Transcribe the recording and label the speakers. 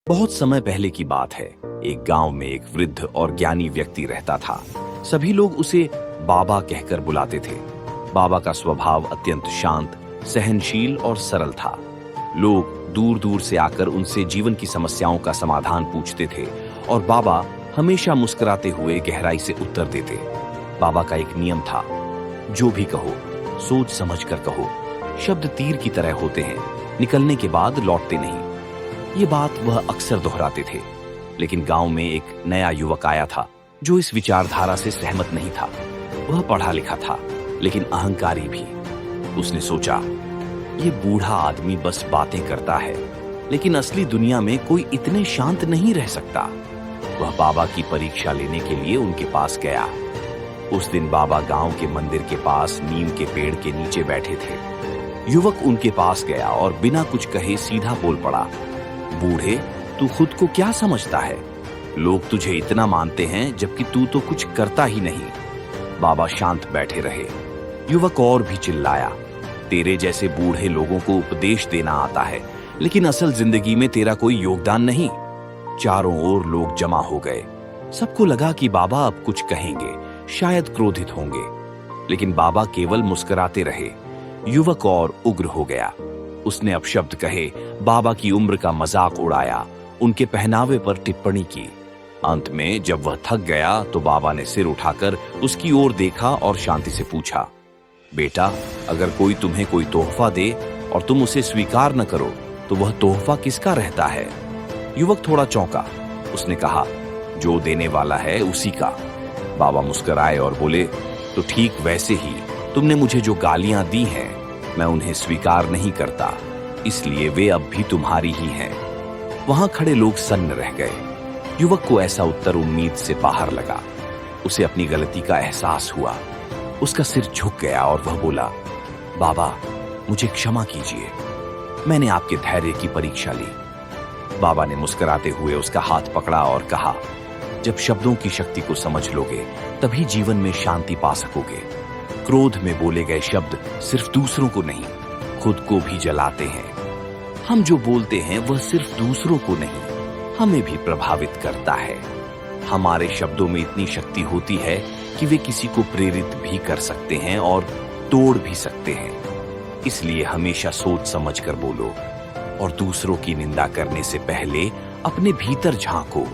Speaker 1: बहुत समय पहले की बात है। एक गांव में एक वृद्ध और ज्ञानी व्यक्ति रहता था। सभी लोग उसे बाबा कहकर बुलाते थे। बाबा का स्वभाव अत्यंत शांत, सहनशील और सरल था। लोग दूर दूर से आकर उनसे जीवन की समस्याओं का समाधान पूछते थे और बाबा हमेशा मुस्कुराते हुए गहराई से उत्तर देते। बाबा का एक नियम था, जो भी कहो सोच समझ कर कहो। शब्द तीर की तरह होते हैं, निकलने के बाद लौटते नहीं। ये बात वह अक्सर दोहराते थे। लेकिन गांव में एक नया युवक आया था जो इस विचारधारा से सहमत नहीं था। वह पढ़ा लिखा था लेकिन अहंकारी भी। उसने सोचा, ये बूढ़ा आदमी बस बातें करता है, लेकिन असली दुनिया में कोई इतने शांत नहीं रह सकता। वह बाबा की परीक्षा लेने के लिए उनके पास गया। उस दिन बाबा गांव के मंदिर के पास नीम के पेड़ के नीचे बैठे थे। युवक उनके पास गया और बिना कुछ कहे सीधा बोल पड़ा, बूढ़े, तू खुद को क्या समझता है? लोग तुझे इतना मानते हैं जबकि तू तो कुछ करता ही नहीं। बाबा शांत बैठे रहे। युवक और भी चिल्लाया, तेरे जैसे बूढ़े लोगों को उपदेश देना आता है, लेकिन असल जिंदगी में तेरा कोई योगदान नहीं। चारों ओर लोग जमा हो गए। सबको लगा कि बाबा अब कुछ कहेंगे, शायद क्रोधित होंगे, लेकिन बाबा केवल मुस्कुराते रहे। युवक और उग्र हो गया। उसने अपशब्द कहे, बाबा की उम्र का मजाक उड़ाया, उनके पहनावे पर टिप्पणी की। अंत में जब वह थक गया तो बाबा ने सिर उठाकर उसकी ओर देखा और शांति से पूछा, बेटा, अगर कोई तुम्हें कोई तोहफा दे और तुम उसे स्वीकार न करो तो वह तोहफा किसका रहता है? युवक थोड़ा चौंका। उसने कहा, जो देने वाला है उसी का। बाबा मुस्कुराए और बोले, तो ठीक वैसे ही तुमने मुझे जो गालियां दी हैं, मैं उन्हें स्वीकार नहीं करता, इसलिए वे अब भी तुम्हारी ही हैं। वहां खड़े लोग सन्न रह गए। युवक को ऐसा उत्तर उम्मीद से बाहर लगा। उसे अपनी गलती का एहसास हुआ। उसका सिर झुक गया और वह बोला, बाबा, मुझे क्षमा कीजिए, मैंने आपके धैर्य की परीक्षा ली। बाबा ने मुस्कुराते हुए उसका हाथ पकड़ा और कहा, जब शब्दों की शक्ति को समझ लोगे तभी जीवन में शांति पा सकोगे। क्रोध में बोले गए शब्द सिर्फ दूसरों को नहीं, खुद को भी जलाते हैं। हम जो बोलते हैं वह सिर्फ दूसरों को नहीं, हमें भी प्रभावित करता है। हमारे शब्दों में इतनी शक्ति होती है कि वे किसी को प्रेरित भी कर सकते हैं और तोड़ भी सकते हैं। इसलिए हमेशा सोच समझ कर बोलो और दूसरों की निंदा करने से पहले अपने भीतर झांको।